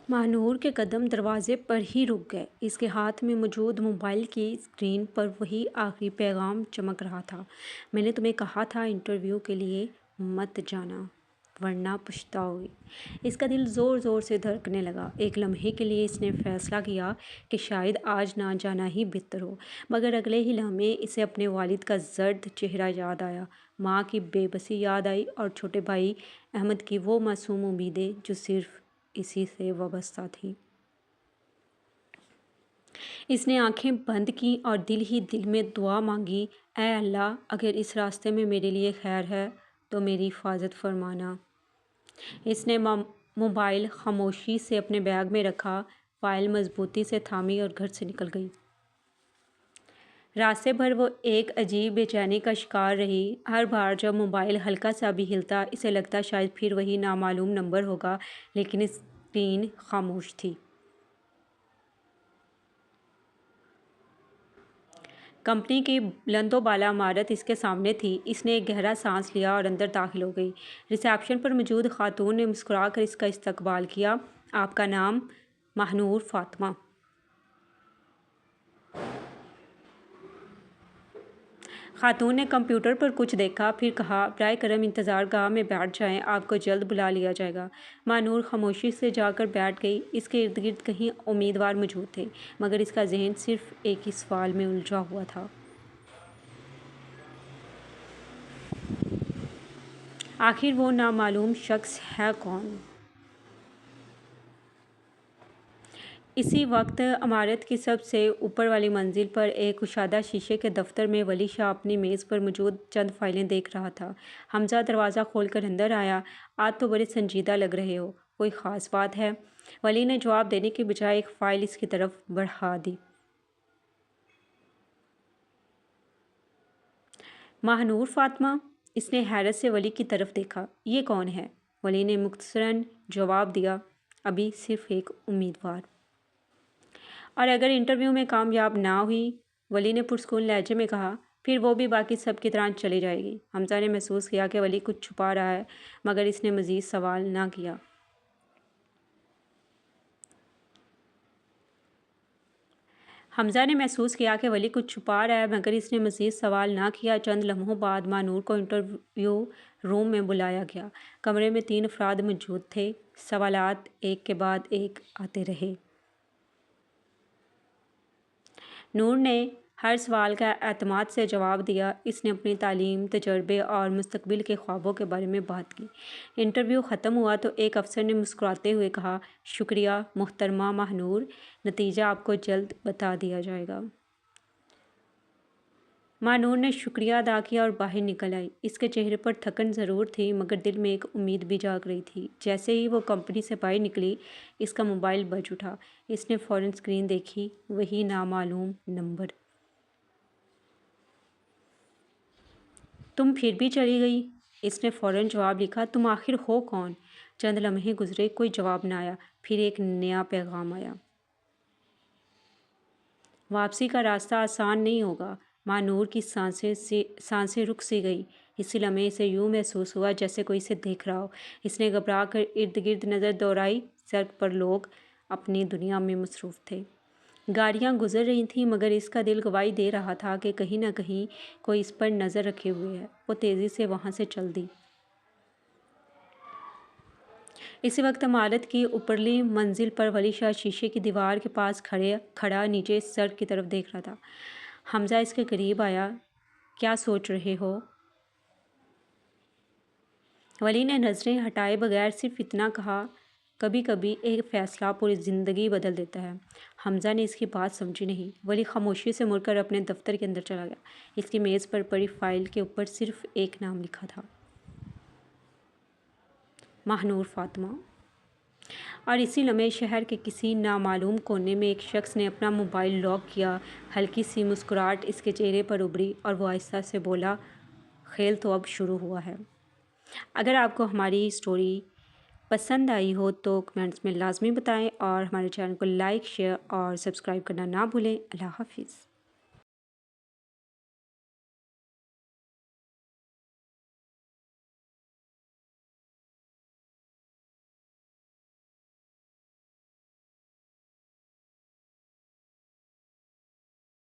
ماہنور کے قدم دروازے پر ہی رک گئے۔ اس کے ہاتھ میں موجود موبائل کی اسکرین پر وہی آخری پیغام چمک رہا تھا: میں نے تمہیں کہا تھا انٹرویو کے لیے مت جانا ورنہ پچھتاؤ گے۔ اس کا دل زور زور سے دھڑکنے لگا۔ ایک لمحے کے لیے اس نے فیصلہ کیا کہ شاید آج نہ جانا ہی بہتر ہو، مگر اگلے ہی لمحے اسے اپنے والد کا زرد چہرہ یاد آیا، ماں کی بے بسی یاد آئی اور چھوٹے بھائی احمد کی وہ معصوم امیدیں جو صرف اسی سے وابستہ تھیں۔ اس نے آنکھیں بند کیں اور دل ہی دل میں دعا مانگی: اے اللہ، اگر اس راستے میں میرے لیے خیر ہے تو میری حفاظت فرمانا۔ اس نے موبائل خاموشی سے اپنے بیگ میں رکھا، فائل مضبوطی سے تھامی اور گھر سے نکل گئی۔ راستے بھر وہ ایک عجیب بے چینی کا شکار رہی۔ ہر بار جب موبائل ہلکا سا بھی ہلتا، اسے لگتا شاید پھر وہی نامعلوم نمبر ہوگا، لیکن اسکرین خاموش تھی۔ کمپنی کی بلند و بالا عمارت اس کے سامنے تھی۔ اس نے ایک گہرا سانس لیا اور اندر داخل ہو گئی۔ ریسیپشن پر موجود خاتون نے مسکرا کر اس کا استقبال کیا: آپ کا نام؟ ماہنور فاطمہ۔ خاتون نے کمپیوٹر پر کچھ دیکھا، پھر کہا: براہ کرم انتظار گاہ میں بیٹھ جائیں، آپ کو جلد بلا لیا جائے گا۔ ماہنور خاموشی سے جا کر بیٹھ گئی۔ اس کے ارد گرد کئی امیدوار موجود تھے، مگر اس کا ذہن صرف ایک ہی سوال میں الجھا ہوا تھا: آخر وہ نامعلوم شخص ہے کون؟ اسی وقت عمارت کی سب سے اوپر والی منزل پر ایک کشادہ شیشے کے دفتر میں ولی شاہ اپنی میز پر موجود چند فائلیں دیکھ رہا تھا۔ حمزہ دروازہ کھول کر اندر آیا: آج تو بڑے سنجیدہ لگ رہے ہو، کوئی خاص بات ہے؟ ولی نے جواب دینے کی بجائے ایک فائل اس کی طرف بڑھا دی۔ ماہنور فاطمہ؟ اس نے حیرت سے ولی کی طرف دیکھا۔ یہ کون ہے؟ ولی نے مختصراً جواب دیا: ابھی صرف ایک امیدوار۔ اور اگر انٹرویو میں کامیاب نہ ہوئی؟ ولی نے پرسکون لہجے میں کہا: پھر وہ بھی باقی سب کی طرح چلی جائے گی۔ حمزہ نے محسوس کیا کہ ولی کچھ چھپا رہا ہے، مگر اس نے مزید سوال نہ کیا۔ چند لمحوں بعد ماہنور کو انٹرویو روم میں بلایا گیا۔ کمرے میں 3 افراد موجود تھے۔ سوالات ایک کے بعد ایک آتے رہے۔ نور نے ہر سوال کا اعتماد سے جواب دیا۔ اس نے اپنی تعلیم، تجربے اور مستقبل کے خوابوں کے بارے میں بات کی۔ انٹرویو ختم ہوا تو ایک افسر نے مسکراتے ہوئے کہا: شکریہ محترمہ ماہنور، نتیجہ آپ کو جلد بتا دیا جائے گا۔ ماہنور نے شکریہ ادا کیا اور باہر نکل آئی۔ اس کے چہرے پر تھکن ضرور تھی، مگر دل میں ایک امید بھی جاگ رہی تھی۔ جیسے ہی وہ کمپنی سے باہر نکلی، اس کا موبائل بج اٹھا۔ اس نے فوراً اسکرین دیکھی، وہی نامعلوم نمبر۔ تم پھر بھی چلی گئی؟ اس نے فوراً جواب لکھا: تم آخر ہو کون؟ چند لمحے گزرے، کوئی جواب نہ آیا۔ پھر ایک نیا پیغام آیا: واپسی کا راستہ آسان نہیں ہوگا۔ ماہنور کی سانسیں رک سی گئی۔ اسی لمحے اسے یوں محسوس ہوا جیسے کوئی اسے دیکھ رہا ہو۔ اس نے گھبرا کر ارد گرد نظر دوڑائی۔ سڑک پر لوگ اپنی دنیا میں مصروف تھے۔ گاڑیاں گزر رہی تھیں، مگر اس کا دل گواہی دے رہا تھا کہ کہیں نہ کہیں کوئی اس پر نظر رکھے ہوئے ہے۔ وہ تیزی سے وہاں سے چل دی۔ اسی وقت عمارت کی اوپرلی منزل پر ولی شاہ شیشے کی دیوار کے پاس کھڑا نیچے سڑک کی طرف دیکھ رہا تھا۔ حمزہ اس کے قریب آیا: کیا سوچ رہے ہو؟ ولی نے نظریں ہٹائے بغیر صرف اتنا کہا: کبھی کبھی ایک فیصلہ پوری زندگی بدل دیتا ہے۔ حمزہ نے اس کی بات سمجھی نہیں۔ ولی خاموشی سے مڑ کر اپنے دفتر کے اندر چلا گیا۔ اس کی میز پر پڑی فائل کے اوپر صرف ایک نام لکھا تھا: ماہنور فاطمہ۔ اور اسی لمحے شہر کے کسی نامعلوم کونے میں ایک شخص نے اپنا موبائل لاک کیا۔ ہلکی سی مسکراہٹ اس کے چہرے پر ابھری اور وہ آہستہ سے بولا: کھیل تو اب شروع ہوا ہے۔ اگر آپ کو ہماری اسٹوری پسند آئی ہو تو کمنٹس میں لازمی بتائیں اور ہمارے چینل کو لائک، شیئر اور سبسکرائب کرنا نہ بھولیں۔ اللہ حافظ۔